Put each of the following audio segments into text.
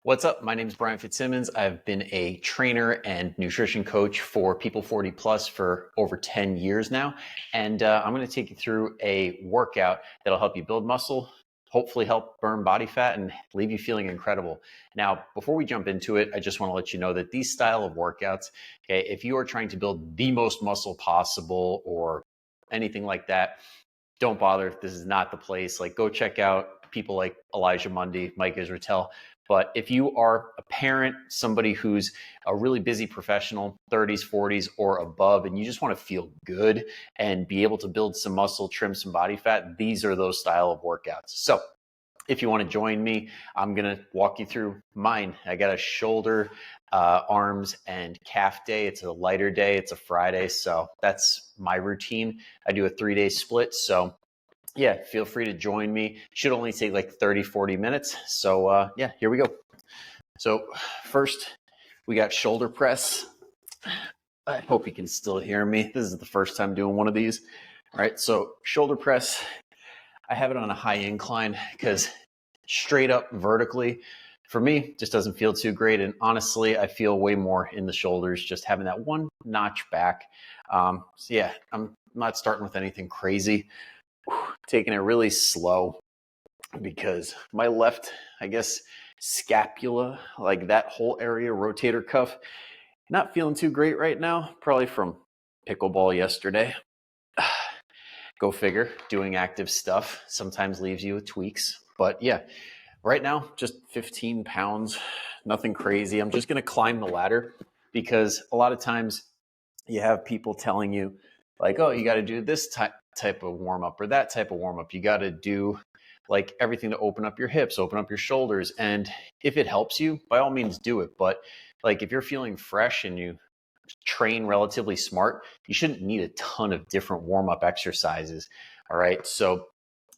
What's up? My name is Brian Fitzsimmons. I've been a trainer and nutrition coach for people 40 plus for over 10 years now. And I'm going to take you through a workout that'll help you build muscle, hopefully help burn body fat, and leave you feeling incredible. Now, before we jump into it, I just want to let you know that these style of workouts, okay, if you are trying to build the most muscle possible or anything like that, don't bother. This is not the place. Like, go check out people like Elijah Mundy, Mike Israetel. But if you are a parent, somebody who's a really busy professional, 30s, 40s, or above, and you just want to feel good and be able to build some muscle, trim some body fat, these are those style of workouts. So if you want to join me, I'm going to walk you through mine. I got a shoulder, arms, and calf day. It's a lighter day. It's a Friday. So that's my routine. I do a 3-day split. So yeah, feel free to join me. Should only take like 30, 40 minutes. So yeah, here we go. So first, we got shoulder press. I hope you can still hear me. This is the first time doing one of these. All right, so shoulder press. I have it on a high incline because straight up vertically, for me, just doesn't feel too great. And honestly, I feel way more in the shoulders just having that one notch back. So yeah, I'm not starting with anything crazy. Taking it really slow because my left, I guess, scapula, like that whole area, rotator cuff, not feeling too great right now. Probably from pickleball yesterday. Go figure, doing active stuff sometimes leaves you with tweaks. But yeah, right now, just 15 pounds, nothing crazy. I'm just going to climb the ladder because a lot of times you have people telling you, like, oh, you got to do this type of warm up or that type of warm up. You got to do like everything to open up your hips, open up your shoulders. And if it helps you, by all means do it. But like if you're feeling fresh and you train relatively smart, you shouldn't need a ton of different warm up exercises. All right. So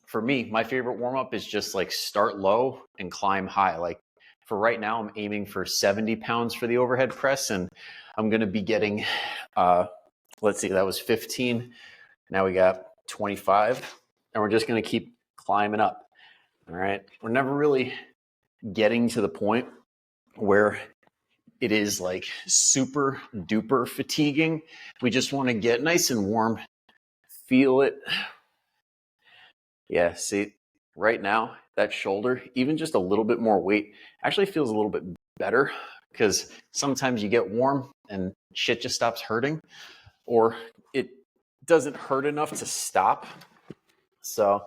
for me, my favorite warm up is just like start low and climb high. Like for right now, I'm aiming for 70 pounds for the overhead press, and I'm going to be getting, let's see, that was 15. Now we got 25, and we're just going to keep climbing up. All right. We're never really getting to the point where it is like super duper fatiguing. We just want to get nice and warm, feel it. Yeah, see, right now, that shoulder, even just a little bit more weight, actually feels a little bit better because sometimes you get warm and shit just stops hurting, or it doesn't hurt enough to stop. So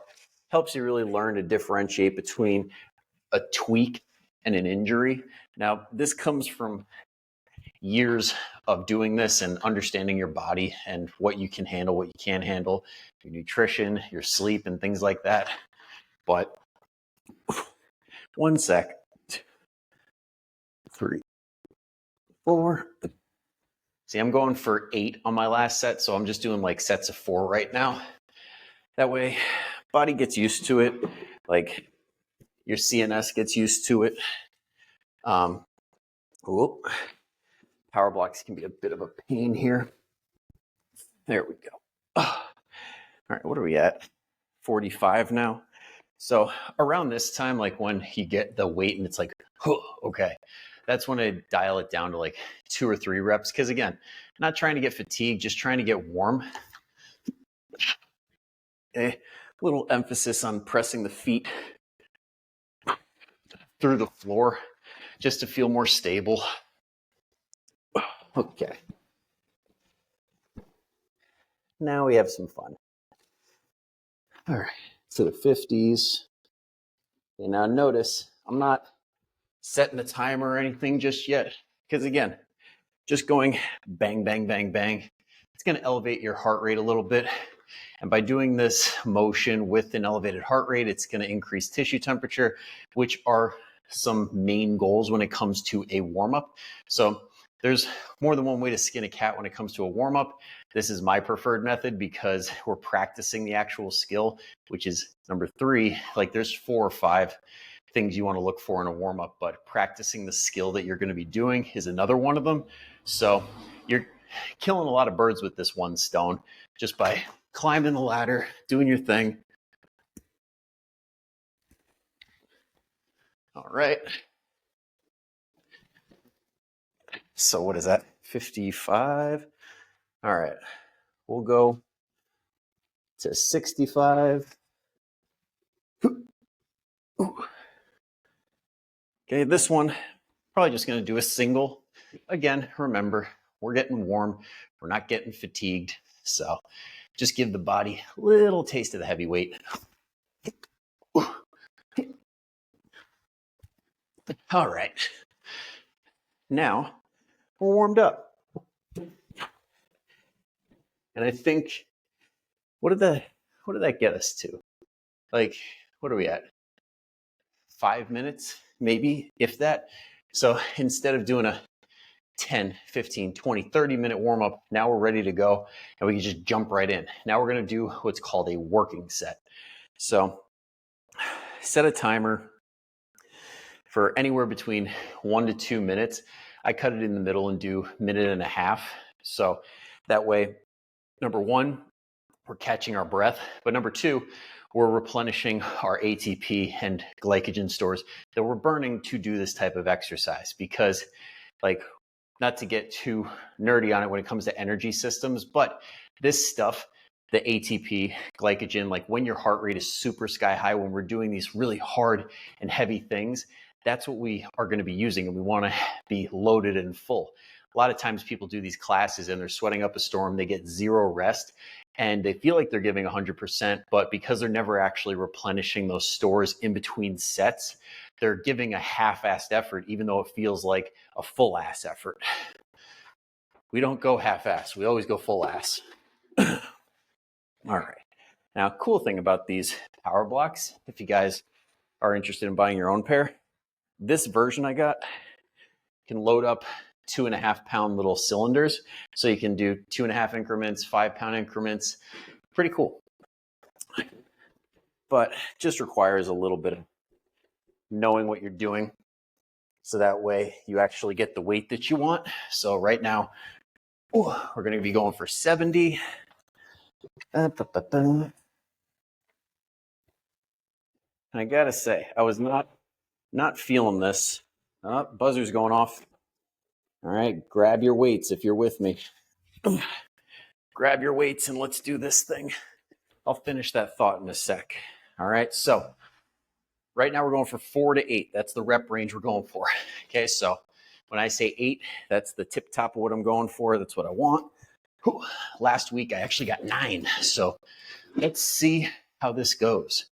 helps you really learn to differentiate between a tweak and an injury. Now, this comes from years of doing this and understanding your body and what you can handle, what you can't handle, your nutrition, your sleep, and things like that. But 1 sec. 3, 4. See, I'm going for 8 on my last set, so I'm just doing like sets of 4 right now. That way, body gets used to it. Like your CNS gets used to it. Power blocks can be a bit of a pain here. There we go. All right, what are we at? 45 now. So around this time, like when you get the weight and it's like, oh, okay, that's when I dial it down to like 2 or 3 reps. Because again, not trying to get fatigued, just trying to get warm. A little emphasis on pressing the feet through the floor just to feel more stable. Okay. Now we have some fun. All right, to the 50s. And now notice, I'm not setting a timer or anything just yet. Because again, just going bang, bang, bang, bang, it's going to elevate your heart rate a little bit. And by doing this motion with an elevated heart rate, it's going to increase tissue temperature, which are some main goals when it comes to a warm-up. So there's more than one way to skin a cat when it comes to a warm-up. This is my preferred method because we're practicing the actual skill, which is number 3. Like there's 4 or 5 things you want to look for in a warm-up, but practicing the skill that you're going to be doing is another one of them. So you're killing a lot of birds with this one stone just by climbing the ladder, doing your thing. All right. So what is that? 55. All right. We'll go to 65. Okay, this one, probably just going to do a single. Again, remember, we're getting warm. We're not getting fatigued. So just give the body a little taste of the heavy weight. All right. Now we're warmed up. And I think, what did that get us to? Like, what are we at? 5 minutes, maybe, if that. So instead of doing a 10, 15, 20, 30-minute warm-up, now we're ready to go and we can just jump right in. Now we're going to do what's called a working set. So set a timer for anywhere between 1 to 2 minutes. I cut it in the middle and do 1.5 minutes. So that way, number one, we're catching our breath, but number two, we're replenishing our ATP and glycogen stores that we're burning to do this type of exercise. Because, like, not to get too nerdy on it when it comes to energy systems, but this stuff, the ATP, glycogen, like when your heart rate is super sky high, when we're doing these really hard and heavy things, that's what we are going to be using, and we want to be loaded and full. A lot of times people do these classes and they're sweating up a storm, they get zero rest, and they feel like they're giving 100%, but because they're never actually replenishing those stores in between sets, they're giving a half-assed effort, even though it feels like a full-ass effort. We don't go half-ass, we always go full-ass. All right. Now, cool thing about these power blocks, if you guys are interested in buying your own pair, this version I got can load up 2.5-pound little cylinders. So you can do 2.5 increments, 5-pound increments. Pretty cool. But just requires a little bit of knowing what you're doing. So that way you actually get the weight that you want. So right now, we're going to be going for 70. And I got to say, I was not feeling this. Buzzer's going off. All right, grab your weights if you're with me. Grab your weights and let's do this thing. I'll finish that thought in a sec. All right, so right now we're going for 4 to 8. That's the rep range we're going for. Okay, so when I say 8, that's the tip top of what I'm going for. That's what I want. Last week I actually got 9. So let's see how this goes.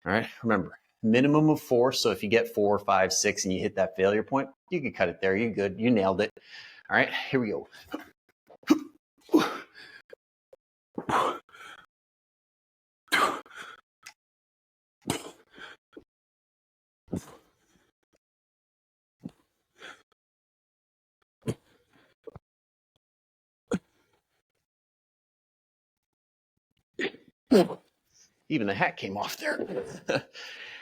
All right, remember, minimum of 4. So if you get 4, 5, 6 and you hit that failure point, you can cut it there. You're good. You nailed it. All right, here we go. Even the hat came off there.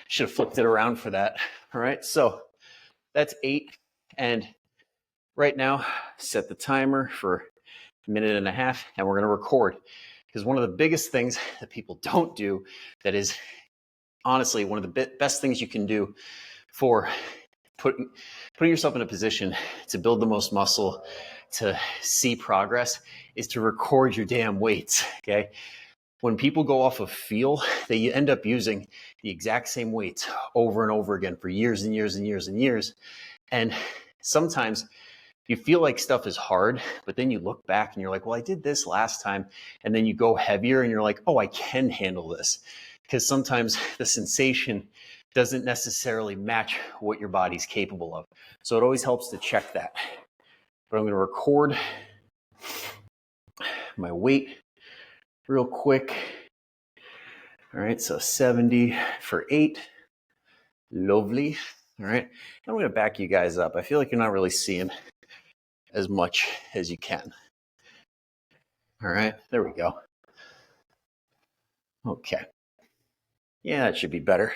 Should have flipped it around for that. All right, so that's 8. And right now, set the timer for 1.5 minutes, and we're going to record. Because one of the biggest things that people don't do, that is honestly one of the best things you can do for putting yourself in a position to build the most muscle, to see progress, is to record your damn weights. Okay. When people go off of feel, they end up using the exact same weights over and over again for years and years and years and years. And sometimes you feel like stuff is hard, but then you look back and you're like, well, I did this last time. And then you go heavier and you're like, oh, I can handle this. Because sometimes the sensation doesn't necessarily match what your body's capable of. So it always helps to check that. But I'm going to record my weight real quick. All right, so 70 for 8. Lovely. All right, I'm going to back you guys up. I feel like you're not really seeing as much as you can. All right, there we go. Okay. Yeah, that should be better.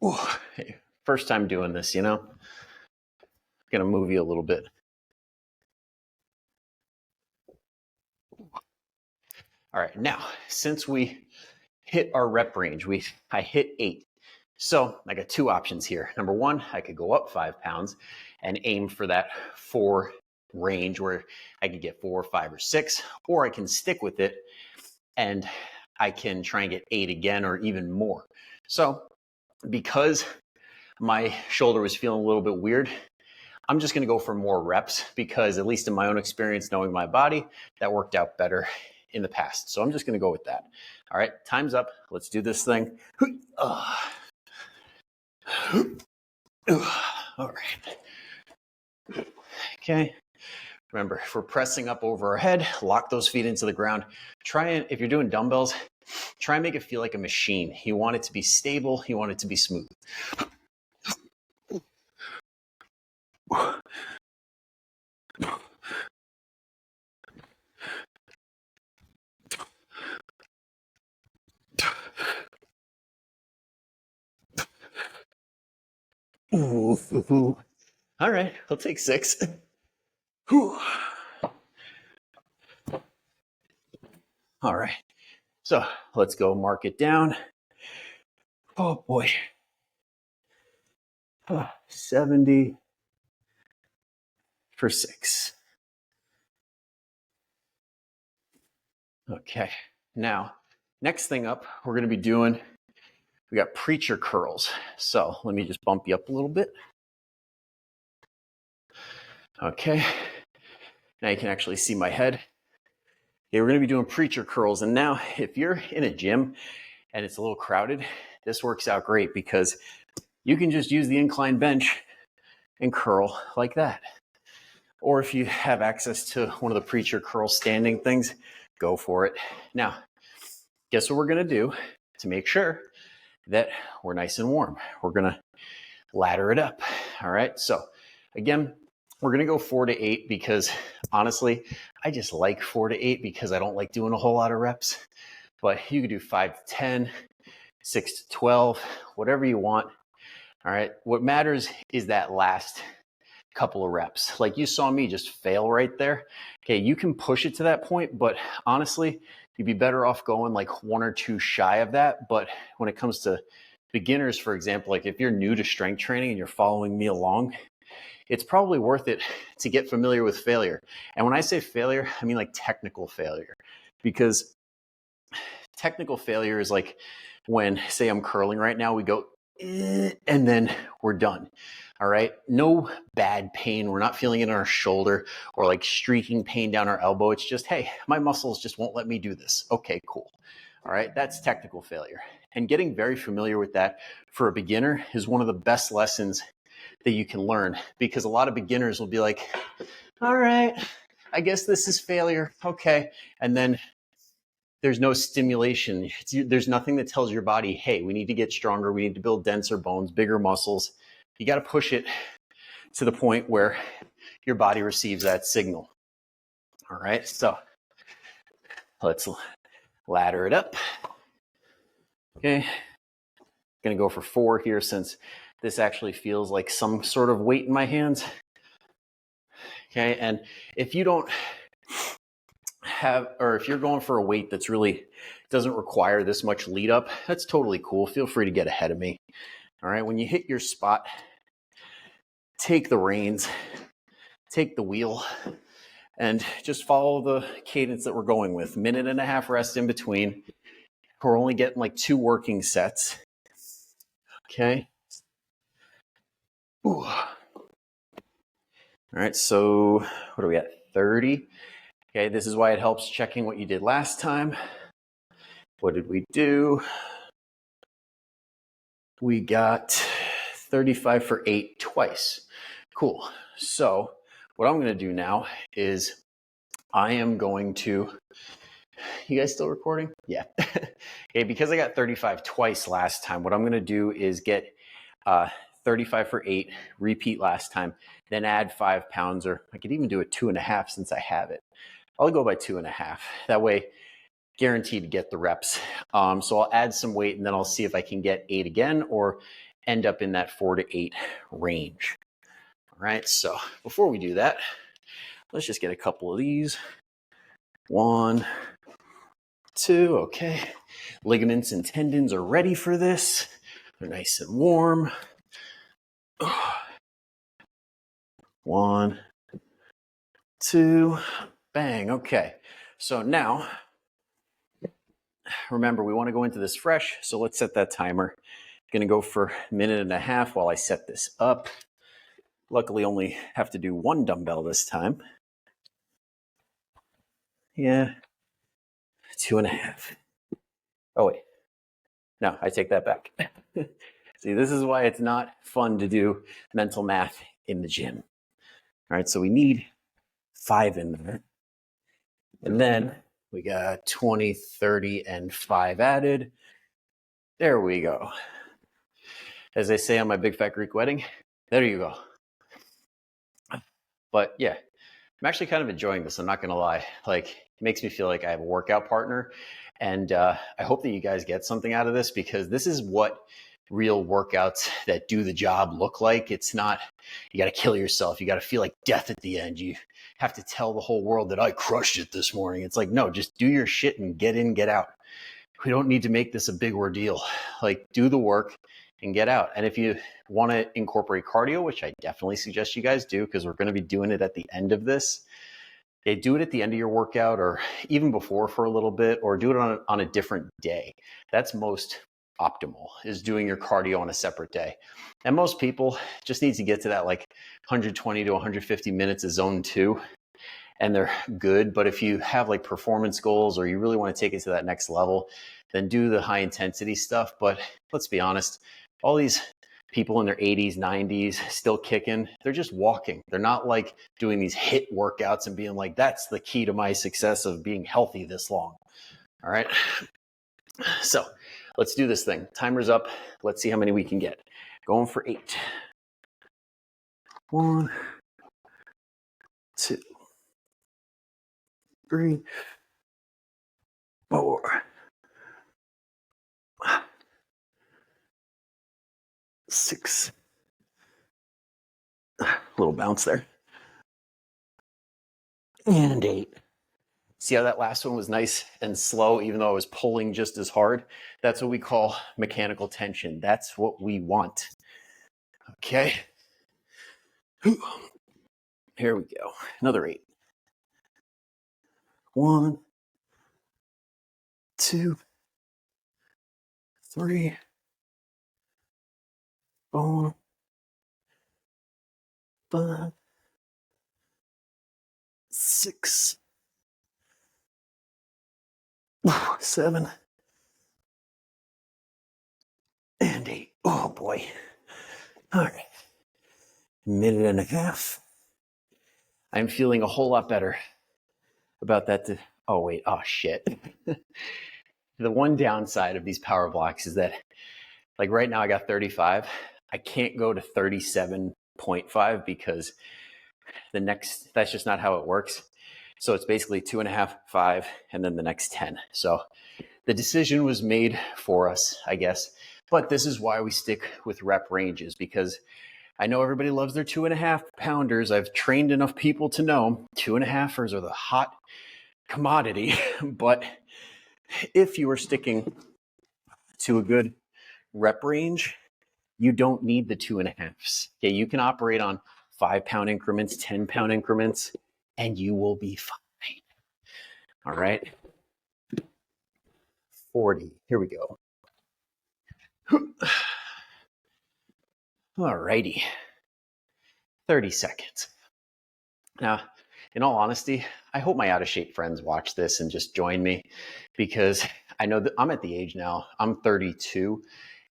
Ooh, hey, first time doing this, you know? Gonna move you a little bit. All right, now, since we hit our rep range, I hit 8. So I got two options here. Number one, I could go up 5 pounds and aim for that 4 range where I could get 4, 5, or 6, or I can stick with it and I can try and get 8 again or even more. So because my shoulder was feeling a little bit weird, I'm just going to go for more reps because, at least in my own experience, knowing my body, that worked out better in the past. So I'm just going to go with that. All right, time's up. Let's do this thing. All right. Okay. Remember, if we're pressing up over our head, lock those feet into the ground. Try and, if you're doing dumbbells, try and make it feel like a machine. You want it to be stable. You want it to be smooth. All right, I'll take 6. All right, so let's go mark it down. Oh boy. 70 for 6. Okay, now, next thing up, we're going to be doing, we got preacher curls. So let me just bump you up a little bit. Okay, now you can actually see my head. Okay, we're going to be doing preacher curls. And now, if you're in a gym and it's a little crowded, this works out great because you can just use the incline bench and curl like that. Or if you have access to one of the preacher curl standing things, go for it. Now, guess what we're going to do to make sure that we're nice and warm? We're going to ladder it up. All right. So again, we're going to go 4 to 8 because honestly, I just like 4 to 8 because I don't like doing a whole lot of reps. But you could do 5 to 10, 6 to 12, whatever you want. All right. What matters is that last couple of reps. Like you saw me just fail right there. Okay, you can push it to that point, but honestly, you'd be better off going like 1 or 2 shy of that. But when it comes to beginners, for example, like if you're new to strength training and you're following me along, it's probably worth it to get familiar with failure. And when I say failure, I mean like technical failure, because technical failure is like when, say I'm curling right now, we go, and then we're done. All right. No bad pain. We're not feeling it in our shoulder or like streaking pain down our elbow. It's just, hey, my muscles just won't let me do this. Okay, cool. All right. That's technical failure. And getting very familiar with that for a beginner is one of the best lessons that you can learn, because a lot of beginners will be like, all right, I guess this is failure. Okay. And then there's no stimulation. There's nothing that tells your body, hey, we need to get stronger. We need to build denser bones, bigger muscles. You got to push it to the point where your body receives that signal. All right, so let's ladder it up. Okay, gonna go for 4 here since this actually feels like some sort of weight in my hands. Okay, and if you don't have, or if you're going for a weight that's really doesn't require this much lead up, that's totally cool. Feel free to get ahead of me. All right, when you hit your spot, take the reins, take the wheel, and just follow the cadence that we're going with. 1.5 minutes rest in between. We're only getting like 2 working sets. Okay. Ooh. All right, so what are we at? 30. Okay, this is why it helps checking what you did last time. What did we do? We got 35 for 8 twice. Cool. So what I'm going to do now is I am going to, you guys still recording? Yeah. Okay, because I got 35 twice last time, what I'm going to do is get 35 for 8, repeat last time, then add 5 pounds, or I could even do a 2.5 since I have it. I'll go by 2.5. That way, guaranteed to get the reps. So I'll add some weight and then I'll see if I can get 8 again or end up in that 4 to 8 range. All right, so before we do that, let's just get a couple of these. 1, 2, okay. Ligaments and tendons are ready for this. They're nice and warm. 1, 2, bang. Okay. So now, remember, we want to go into this fresh. So let's set that timer. Going to go for a minute and a half while I set this up. Luckily, only have to do 1 dumbbell this time. Yeah, 2.5. Oh, wait. No, I take that back. See, this is why it's not fun to do mental math in the gym. All right, so we need 5 in there. And then we got 20, 30, and 5 added. There we go. As they say on my big fat Greek wedding, there you go. But yeah, I'm actually kind of enjoying this. I'm not going to lie. Like, it makes me feel like I have a workout partner. And I hope that you guys get something out of this, because this is what real workouts that do the job look like. It's not, you got to kill yourself. You got to feel like death at the end. You have to tell the whole world that I crushed it this morning. It's like, no, just do your shit and get in, get out. We don't need to make this a big ordeal. Like, do the work and get out. And if you want to incorporate cardio, which I definitely suggest you guys do, because we're going to be doing it at the end of this, do it at the end of your workout, or even before for a little bit, or do it on a different day. That's most optimal, is doing your cardio on a separate day. And most people just need to get to that like 120 to 150 minutes of zone 2, and they're good. But if you have like performance goals, or you really want to take it to that next level, then do the high intensity stuff. But let's be honest, all these people in their 80s, 90s, still kicking, they're just walking. They're not like doing these HIIT workouts and being like, that's the key to my success of being healthy this long. All right. So let's do this thing. Timer's up. Let's see how many we can get. Going for 8. 1, 2, 3, 4, 6. A little bounce there. And 8. See how that last one was nice and slow, even though I was pulling just as hard? That's what we call mechanical tension. That's what we want. Okay. Here we go. Another 8. 1, 2, 3, 4, 5, 6, 7, and 8. Oh boy. All right. Minute and a half. I'm feeling a whole lot better about that. Oh wait. Oh shit. The one downside of these power blocks is that, like, right now I got 35. I can't go to 37.5 because that's just not how it works. So it's basically 2.5, 5, and then the next 10. So the decision was made for us, I guess. But this is why we stick with rep ranges, because I know everybody loves their 2.5 pounders. I've trained enough people to know 2.5ers are the hot commodity. But if you are sticking to a good rep range, you don't need the 2.5s. Okay, you can operate on 5-pound increments, 10-pound increments, and you will be fine. All right. 40. Here we go. All righty. 30 seconds. Now, in all honesty, I hope my out of shape friends watch this and just join me, because I know that I'm at the age now, I'm 32,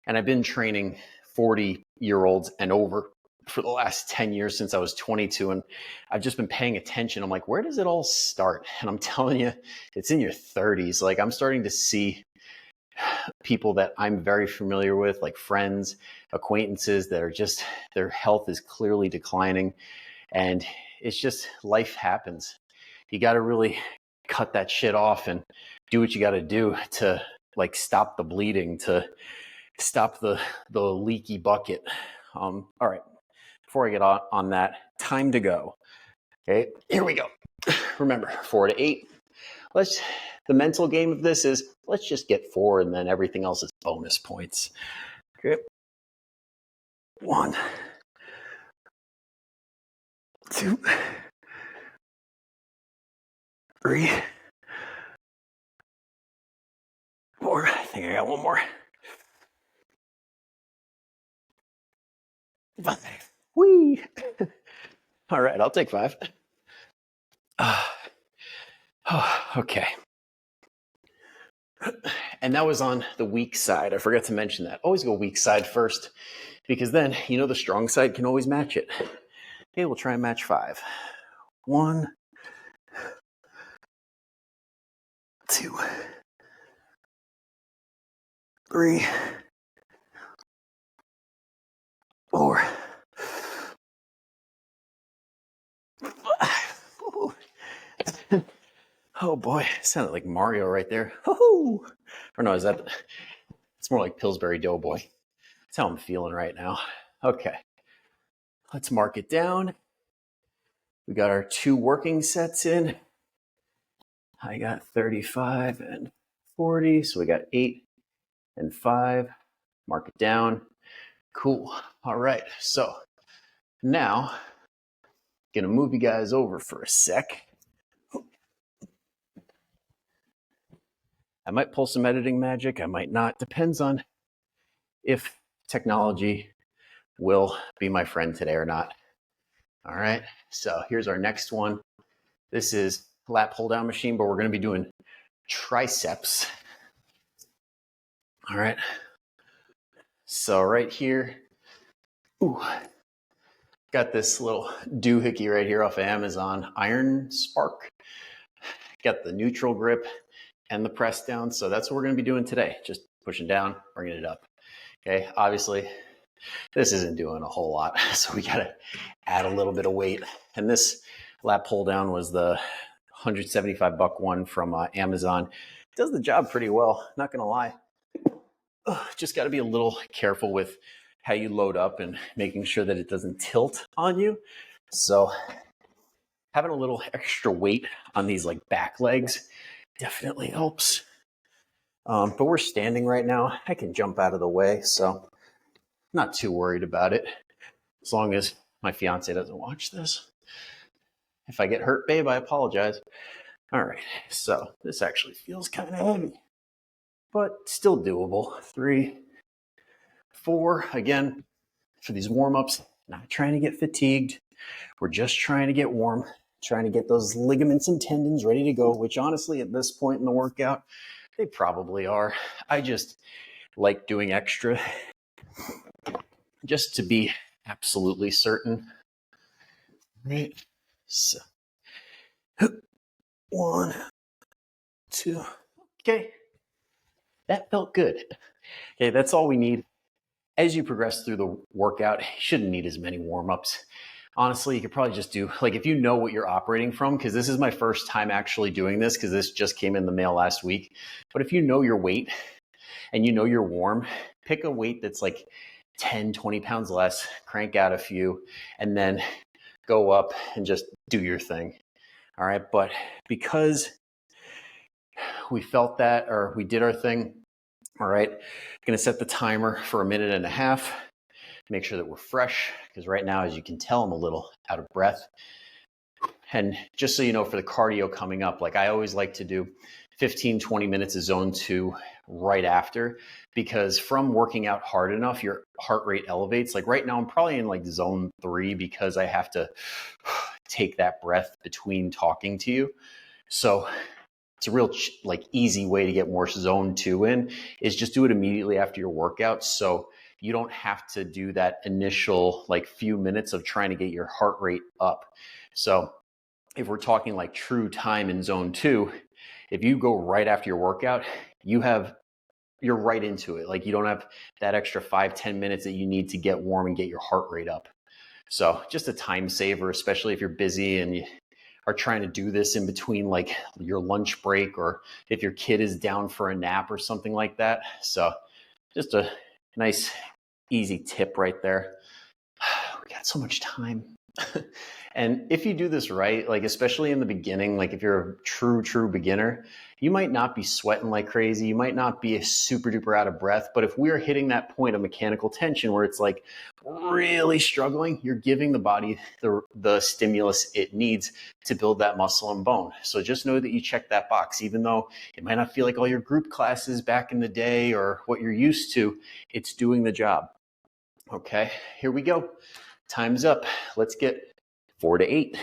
and I've been training 40-year-olds and over for the last 10 years since I was 22. And I've just been paying attention. I'm like, where does it all start? And I'm telling you, it's in your 30s. Like, I'm starting to see people that I'm very familiar with, like friends, acquaintances, that are just, their health is clearly declining. And it's just, life happens. You got to really cut that shit off and do what you got to do to, like, stop the bleeding, to stop the leaky bucket. All right. Before I get on that, time to go. Okay, here we go. Remember, 4 to 8. The mental game of this is, let's just get 4, and then everything else is bonus points. Okay. 1, 2, 3, 4. I think I got one more. 5. Whee! All right, I'll take 5. Okay. And that was on the weak side. I forgot to mention that. Always go weak side first, because then you know the strong side can always match it. Okay, we'll try and match 5. 1, 2, 3, 4. Oh boy, it sounded like Mario right there. Or no, is that? It's more like Pillsbury Doughboy. That's how I'm feeling right now. Okay, let's mark it down. We got our 2 working sets in. I got 35 and 40, so we got 8 and 5. Mark it down. Cool. All right, so now gonna move you guys over for a sec. I might pull some editing magic, I might not. Depends on if technology will be my friend today or not. All right, so here's our next one. This is lat pull down machine, but we're gonna be doing triceps. All right, so right here, got this little doohickey right here off of Amazon, Iron Spark. Got the neutral grip and the press down. So that's what we're going to be doing today. Just pushing down, bringing it up. Okay. Obviously, this isn't doing a whole lot. So we got to add a little bit of weight. And this lat pull down was the $175 one from Amazon. Does the job pretty well. Not going to lie. Just got to be a little careful with how you load up and making sure that it doesn't tilt on you. So having a little extra weight on these like back legs definitely helps. But we're standing right now. I can jump out of the way, so not too worried about it. As long as my fiance doesn't watch this. If I get hurt, babe, I apologize. All right, so this actually feels kind of heavy, but still doable. 3, 4, again, for these warm-ups, not trying to get fatigued. We're just trying to get warm, trying to get those ligaments and tendons ready to go, which honestly, at this point in the workout, they probably are. I just like doing extra just to be absolutely certain. Right? So, 1, 2. Okay. That felt good. Okay, that's all we need. As you progress through the workout, you shouldn't need as many warm-ups. Honestly, you could probably just do, like if you know what you're operating from, because this is my first time actually doing this, because this just came in the mail last week. But if you know your weight and you know you're warm, pick a weight that's like 10, 20 pounds less, crank out a few, and then go up and just do your thing. All right, but because we felt that, or we did our thing, all right, I'm gonna set the timer for 1.5 minutes. Make sure that we're fresh, because right now, as you can tell, I'm a little out of breath. And just so you know, for the cardio coming up, like I always like to do 15, 20 minutes of zone 2 right after, because from working out hard enough, your heart rate elevates. Like right now, I'm probably in like zone 3 because I have to take that breath between talking to you. So it's a real like easy way to get more zone 2 in is just do it immediately after your workout. So you don't have to do that initial like few minutes of trying to get your heart rate up. So if we're talking like true time in zone 2, if you go right after your workout, you're right into it. Like you don't have that extra 5-10 minutes that you need to get warm and get your heart rate up. So just a time saver, especially if you're busy and you are trying to do this in between like your lunch break, or if your kid is down for a nap or something like that. So just a nice, easy tip right there. We got so much time. And if you do this right, like especially in the beginning, like if you're a true beginner, you might not be sweating like crazy. You might not be super duper out of breath. But if we're hitting that point of mechanical tension where it's like really struggling, you're giving the body the stimulus it needs to build that muscle and bone. So just know that you check that box, even though it might not feel like all your group classes back in the day or what you're used to, it's doing the job. Okay, here we go. Time's up. Let's get 4 to 8.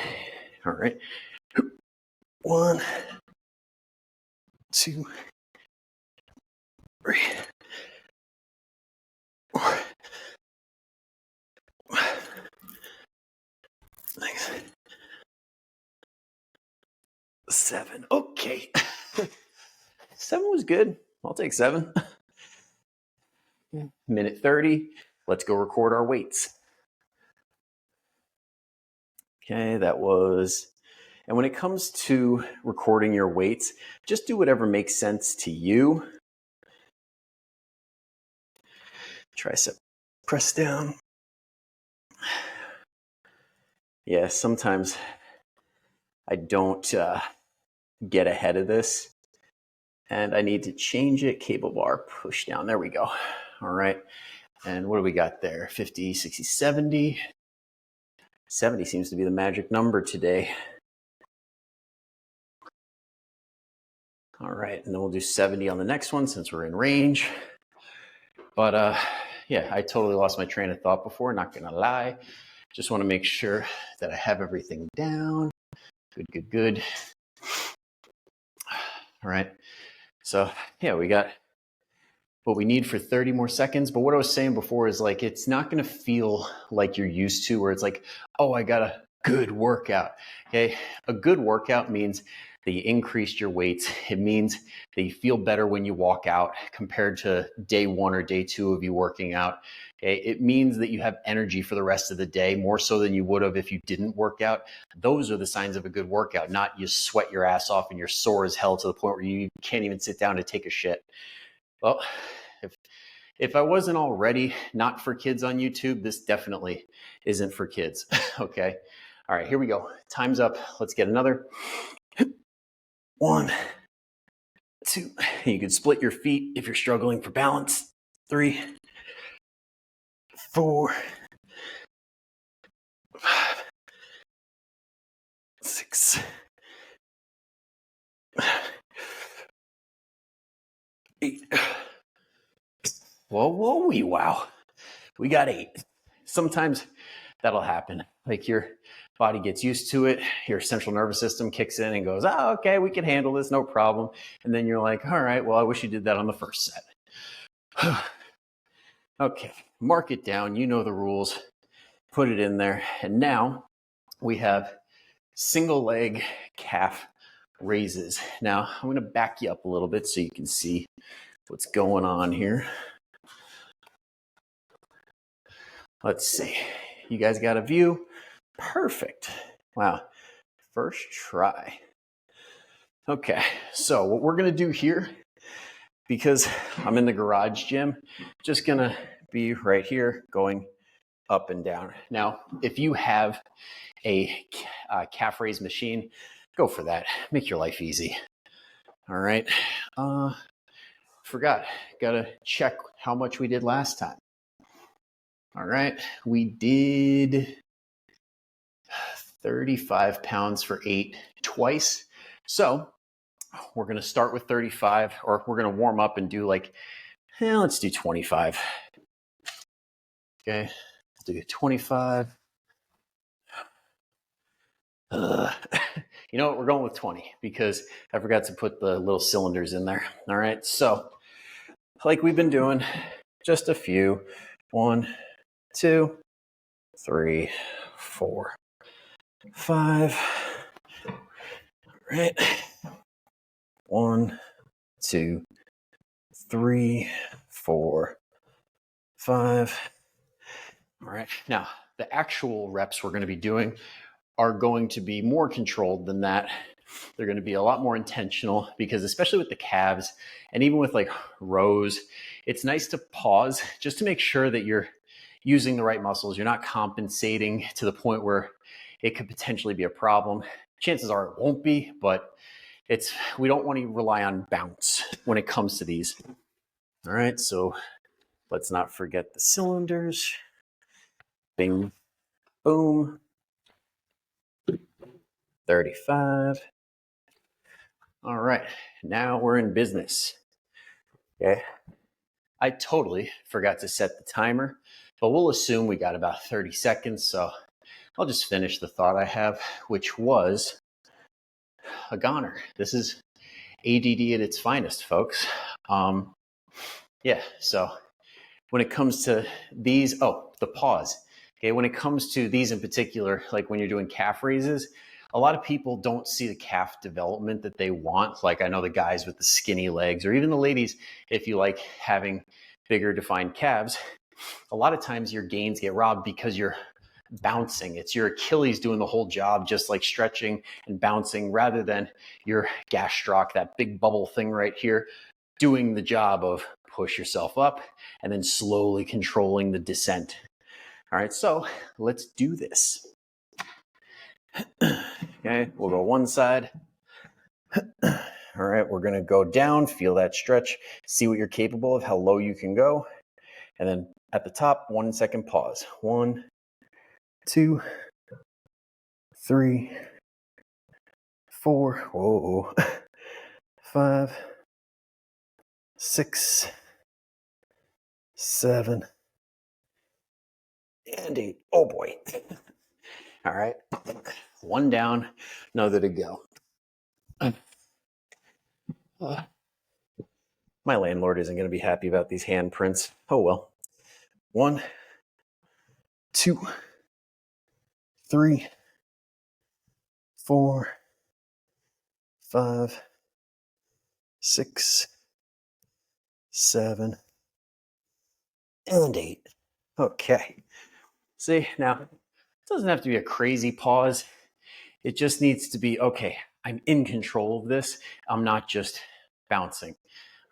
All right. 1, 2, 3, 4, 6, 7. Okay. 7 was good. I'll take 7. Minute 30. Let's go record our weights. Okay, that was. And when it comes to recording your weights, just do whatever makes sense to you. Tricep press down. Yeah, sometimes I don't get ahead of this and I need to change it. Cable bar push down. There we go. All right. And what do we got there? 50, 60, 70. 70 seems to be the magic number today. All right. And then we'll do 70 on the next one since we're in range. But yeah, I totally lost my train of thought before, not going to lie. Just want to make sure that I have everything down. Good. All right. So yeah, we got what we need for 30 more seconds. But what I was saying before is like, it's not going to feel like you're used to, where it's like, oh, I got a good workout. Okay. A good workout means that you increased your weights. It means that you feel better when you walk out compared to day 1 or day 2 of you working out. Okay. It means that you have energy for the rest of the day, more so than you would have if you didn't work out. Those are the signs of a good workout, not you sweat your ass off and you're sore as hell to the point where you can't even sit down to take a shit. Well, if I wasn't already not for kids on YouTube, this definitely isn't for kids. Okay. All right, here we go. Time's up. Let's get another. 1, 2. You can split your feet if you're struggling for balance. 3, 4, 5, 6, 8. Whoa, wow. We got 8. Sometimes that'll happen. Like your body gets used to it. Your central nervous system kicks in and goes, oh, okay, we can handle this, no problem. And then you're like, all right, well, I wish you did that on the first set. Okay, mark it down. You know the rules. Put it in there. And now we have single leg calf raises. Now I'm going to back you up a little bit so you can see what's going on here. Let's see. You guys got a view? Perfect. Wow. First try. Okay. So what we're going to do here, because I'm in the garage gym, just going to be right here going up and down. Now, if you have a calf raise machine, go for that. Make your life easy. All right. Forgot. Got to check how much we did last time. All right. We did 35 pounds for 8 twice. So we're going to start with 35, or we're going to warm up and do like, let's do 25. Okay. Let's do 25. You know what? We're going with 20 because I forgot to put the little cylinders in there. All right. So like we've been doing, just a few. 1, 2, 3, 4, 5. All right. 1, 2, 3, 4, 5. All right. Now, the actual reps we're going to be doing are going to be more controlled than that. They're going to be a lot more intentional because, especially with the calves and even with like rows, it's nice to pause just to make sure that you're using the right muscles. You're not compensating to the point where it could potentially be a problem. Chances are it won't be, but we don't want to rely on bounce when it comes to these. All right, so let's not forget the cylinders. Bing, boom. 35. All right, now we're in business. Okay. I totally forgot to set the timer, but we'll assume we got about 30 seconds. So I'll just finish the thought I have, which was a goner. This is ADD at its finest, folks. Yeah, so when it comes to these, the pause. Okay, when it comes to these in particular, like when you're doing calf raises, a lot of people don't see the calf development that they want. Like I know the guys with the skinny legs, or even the ladies, if you like having bigger defined calves, a lot of times your gains get robbed because you're bouncing. It's your Achilles doing the whole job, just like stretching and bouncing, rather than your gastroc, that big bubble thing right here, doing the job of push yourself up and then slowly controlling the descent. All right, so let's do this. Okay, we'll go one side. All right, we're gonna go down, feel that stretch, see what you're capable of, how low you can go. And then at the top, 1 second pause. 1, 2, 3, 4, whoa, 5, 6, 7, and 8. Oh boy. All right, one down, another to go. My landlord isn't going to be happy about these handprints. Oh well. 1, 2, 3, 4, 5, 6, 7, and 8. Okay. See, now, it doesn't have to be a crazy pause. It just needs to be, okay, I'm in control of this. I'm not just bouncing.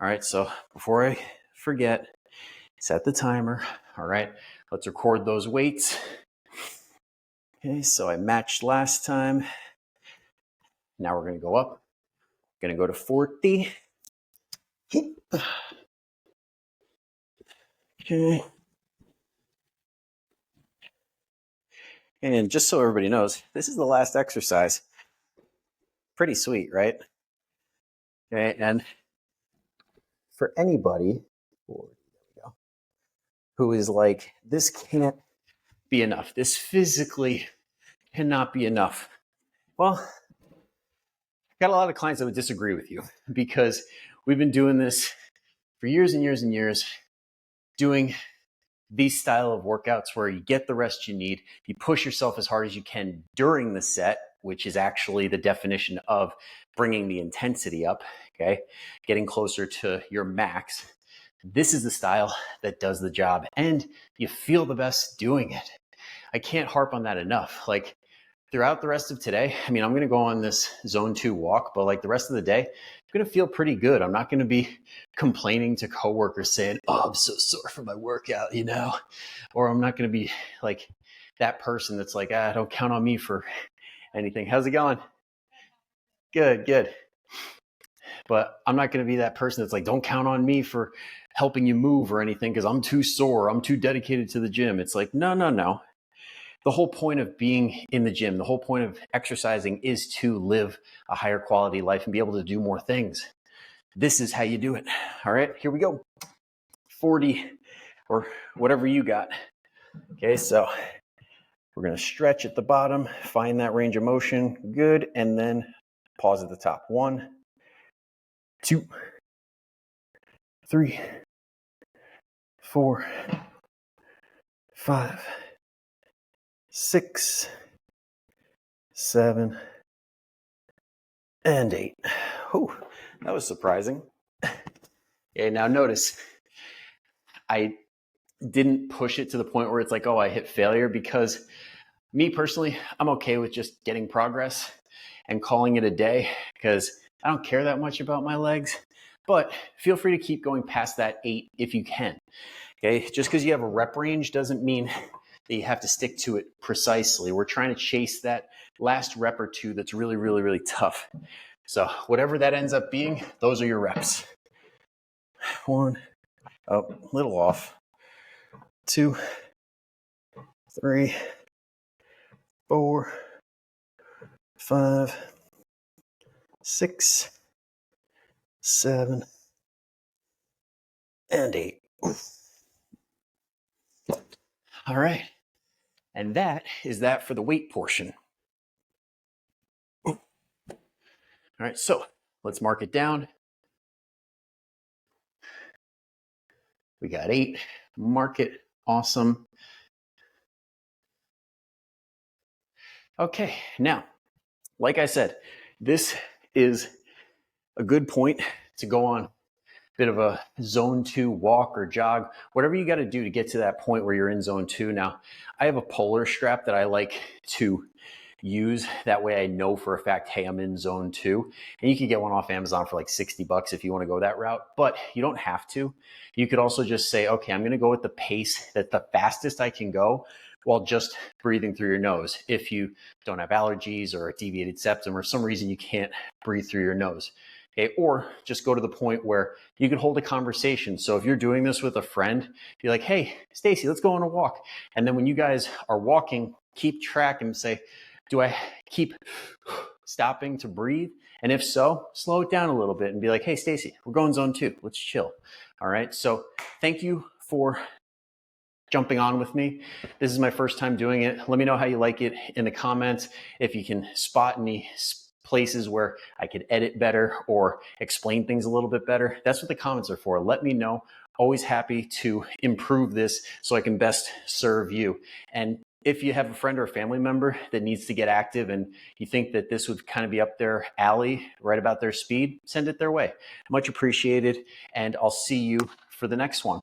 All right, so before I forget, set the timer. All right, let's record those weights. Okay, so I matched last time. Now we're going to go up. Going to go to 40. Okay. And just so everybody knows, this is the last exercise. Pretty sweet, right? Okay, and for anybody who is like, this can't be enough. This physically cannot be enough. Well, I've got a lot of clients that would disagree with you because we've been doing this for years and years and years, doing these style of workouts where you get the rest you need, you push yourself as hard as you can during the set, which is actually the definition of bringing the intensity up, okay? Getting closer to your max. This is the style that does the job and you feel the best doing it. I can't harp on that enough. Like throughout the rest of today, I mean, I'm going to go on this zone 2 walk, but like the rest of the day, I'm going to feel pretty good. I'm not going to be complaining to coworkers saying, oh, I'm so sore from my workout, you know, or I'm not going to be like that person that's like, don't count on me for anything. How's it going? Good, good. But I'm not going to be that person that's like, don't count on me for helping you move or anything because I'm too sore. I'm too dedicated to the gym. It's like, no. The whole point of being in the gym, the whole point of exercising is to live a higher quality life and be able to do more things. This is how you do it. All right, here we go. 40 or whatever you got. Okay, so we're going to stretch at the bottom, find that range of motion. Good. And then pause at the top. 1, 2, 3, 4, 5, 6, 7, and 8. Oh, that was surprising. Okay, now notice I didn't push it to the point where it's like, oh, I hit failure, because me personally, I'm okay with just getting progress and calling it a day because I don't care that much about my legs. But feel free to keep going past that 8 if you can. Okay, just because you have a rep range doesn't mean that that you have to stick to it precisely. We're trying to chase that last rep or two that's really, really, really tough. So whatever that ends up being, those are your reps. 1, oh, a little off. 2, 3, 4, 5, 6, 7, and 8. All right. And that is that for the weight portion. All right, so let's mark it down. We got 8. Mark it. Awesome. Okay, now, like I said, this is a good point to go on a bit of a zone 2 walk or jog, whatever you got to do to get to that point where you're in zone 2. Now, I have a polar strap that I like to use. That way I know for a fact, hey, I'm in zone 2. And you can get one off Amazon for like $60 if you want to go that route, but you don't have to. You could also just say, okay, I'm going to go at the pace that the fastest I can go while just breathing through your nose. If you don't have allergies or a deviated septum or some reason you can't breathe through your nose. Okay, or just go to the point where you can hold a conversation. So if you're doing this with a friend, be like, hey, Stacy, let's go on a walk. And then when you guys are walking, keep track and say, do I keep stopping to breathe? And if so, slow it down a little bit and be like, hey, Stacy, we're going zone 2. Let's chill. All right. So thank you for jumping on with me. This is my first time doing it. Let me know how you like it in the comments. If you can spot any places where I could edit better or explain things a little bit better, that's what the comments are for. Let me know. Always happy to improve this so I can best serve you. And if you have a friend or a family member that needs to get active and you think that this would kind of be up their alley, right about their speed, send it their way. Much appreciated. And I'll see you for the next one.